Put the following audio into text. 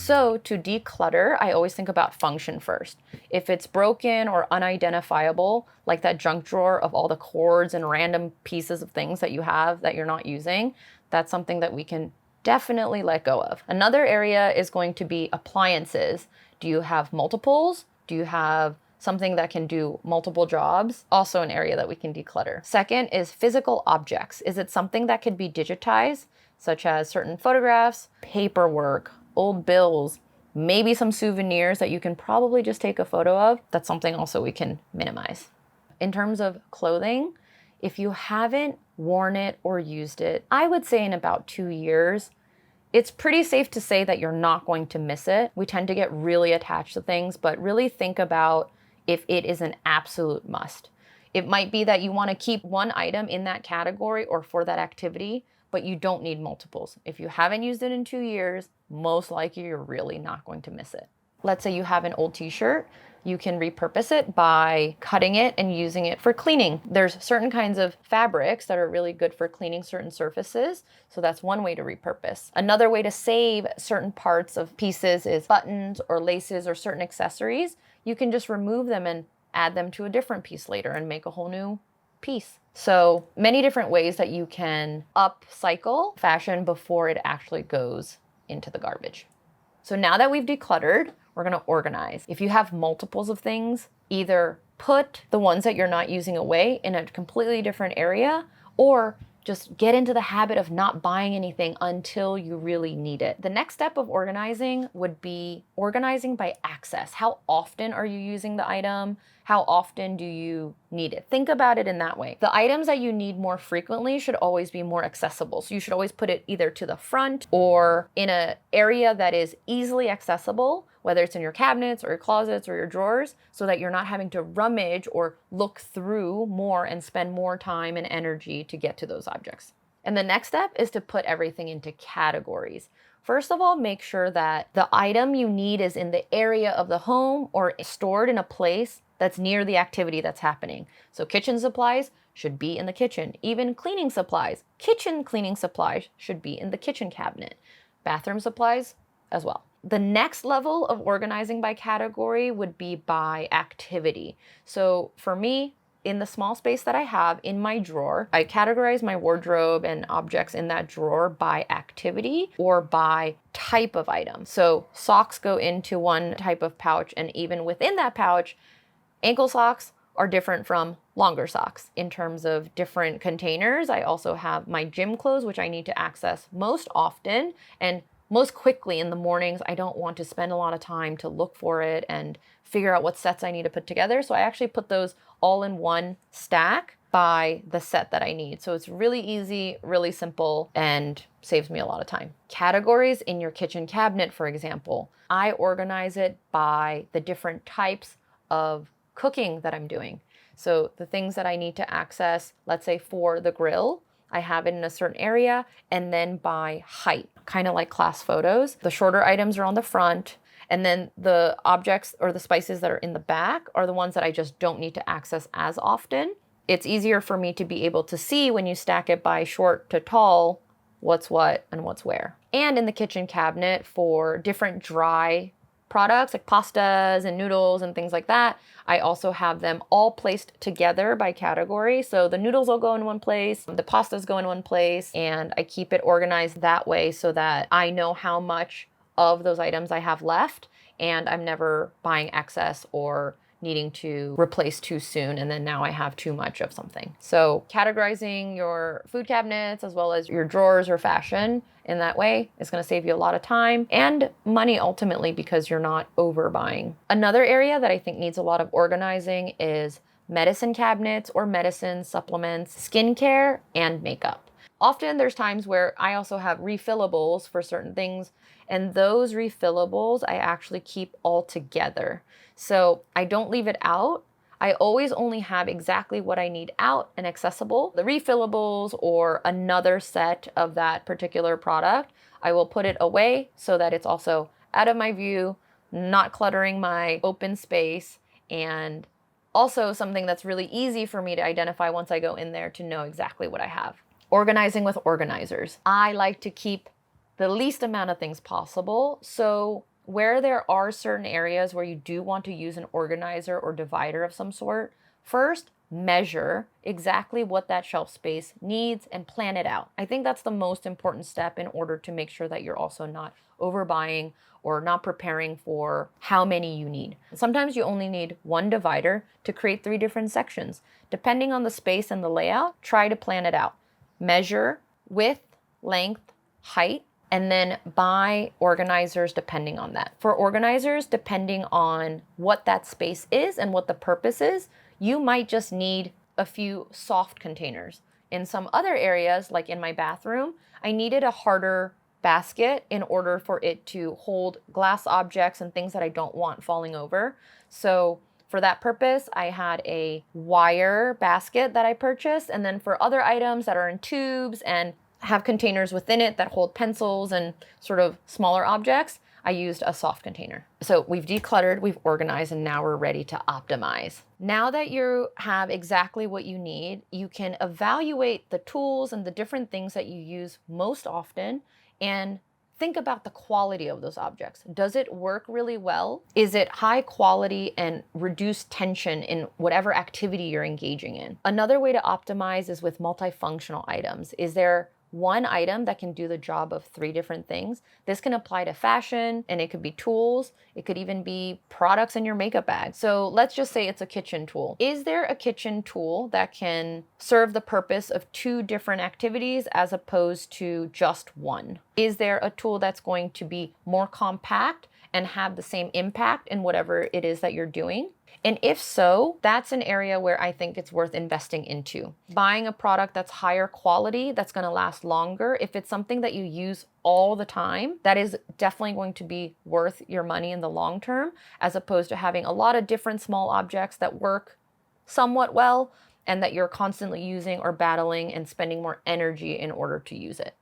So to declutter, I always think about function first. If it's broken or unidentifiable, like that junk drawer of all the cords and random pieces of things that you have that you're not using, that's something that we can definitely let go of. Another area is going to be appliances. Do you have multiples? Do you have something that can do multiple jobs? Also an area that we can declutter. Second is physical objects. Is it something that could be digitized, such as certain photographs, paperwork, old bills, maybe some souvenirs that you can probably just take a photo of? That's something also we can minimize. In terms of clothing, if you haven't worn it or used it, I would say in about 2 years, it's pretty safe to say that you're not going to miss it. We tend to get really attached to things, but really think about if it is an absolute must. It might be that you want to keep one item in that category or for that activity, but you don't need multiples. If you haven't used it in 2 years, most likely you're really not going to miss it. Let's say you have an old t-shirt. You can repurpose it by cutting it and using it for cleaning. There's certain kinds of fabrics that are really good for cleaning certain surfaces. So that's one way to repurpose. Another way to save certain parts of pieces is buttons or laces or certain accessories. You can just remove them and add them to a different piece later and make a whole new piece. So many different ways that you can upcycle fashion before it actually goes into the garbage. So now that we've decluttered, we're going to organize. If you have multiples of things, either put the ones that you're not using away in a completely different area, or just get into the habit of not buying anything until you really need it. The next step of organizing would be organizing by access. How often are you using the item? How often do you need it? Think about it in that way. The items that you need more frequently should always be more accessible. So you should always put it either to the front or in an area that is easily accessible, whether it's in your cabinets or your closets or your drawers, so that you're not having to rummage or look through more and spend more time and energy to get to those objects. And the next step is to put everything into categories. First of all, make sure that the item you need is in the area of the home or stored in a place that's near the activity that's happening. So kitchen supplies should be in the kitchen. Even cleaning supplies, kitchen cleaning supplies should be in the kitchen cabinet. Bathroom supplies as well. The next level of organizing by category would be by activity. So for me, in the small space that I have in my drawer, I categorize my wardrobe and objects in that drawer by activity or by type of item. So socks go into one type of pouch, and even within that pouch, ankle socks are different from longer socks. In terms of different containers, I also have my gym clothes, which I need to access most often and most quickly in the mornings. I don't want to spend a lot of time to look for it and figure out what sets I need to put together. So I actually put those all in one stack by the set that I need. So it's really easy, really simple, and saves me a lot of time. Categories in your kitchen cabinet, for example, I organize it by the different types of cooking that I'm doing. So the things that I need to access, let's say for the grill, I have it in a certain area, and then by height, kind of like class photos. The shorter items are on the front, and then the objects or the spices that are in the back are the ones that I just don't need to access as often. It's easier for me to be able to see when you stack it by short to tall, what's what and what's where. And in the kitchen cabinet for different dry products like pastas and noodles and things like that, I also have them all placed together by category. So the noodles will go in one place, the pastas go in one place, and I keep it organized that way so that I know how much of those items I have left, and I'm never buying excess or needing to replace too soon, and then now I have too much of something. So categorizing your food cabinets as well as your drawers or fashion in that way is going to save you a lot of time and money ultimately, because you're not overbuying. Another area that I think needs a lot of organizing is medicine cabinets or medicine supplements, skincare, and makeup. Often there's times where I also have refillables for certain things, and those refillables I actually keep all together. So I don't leave it out. I always only have exactly what I need out and accessible. The refillables or another set of that particular product, I will put it away so that it's also out of my view, not cluttering my open space, and also something that's really easy for me to identify once I go in there to know exactly what I have. Organizing with organizers. I like to keep the least amount of things possible. So Where there are certain areas where you do want to use an organizer or divider of some sort, first measure exactly what that shelf space needs and plan it out. I think that's the most important step in order to make sure that you're also not overbuying or not preparing for how many you need. Sometimes you only need one divider to create 3 different sections. Depending on the space and the layout, try to plan it out. Measure width, length, height, and then buy organizers depending on that. For organizers, depending on what that space is and what the purpose is, you might just need a few soft containers. In some other areas, like in my bathroom, I needed a harder basket in order for it to hold glass objects and things that I don't want falling over. So for that purpose, I had a wire basket that I purchased. And then for other items that are in tubes and have containers within it that hold pencils and sort of smaller objects, I used a soft container. So we've decluttered, we've organized, and now we're ready to optimize. Now that you have exactly what you need, you can evaluate the tools and the different things that you use most often and think about the quality of those objects. Does it work really well? Is it high quality and reduce tension in whatever activity you're engaging in? Another way to optimize is with multifunctional items. Is there one item that can do the job of 3 different things? This can apply to fashion, and it could be tools. It could even be products in your makeup bag. So let's just say it's a kitchen tool. Is there a kitchen tool that can serve the purpose of 2 different activities as opposed to just one? Is there a tool that's going to be more compact and have the same impact in whatever it is that you're doing? And if so, that's an area where I think it's worth investing into. Buying a product that's higher quality, that's going to last longer. If it's something that you use all the time, that is definitely going to be worth your money in the long term, as opposed to having a lot of different small objects that work somewhat well and that you're constantly using or battling and spending more energy in order to use it.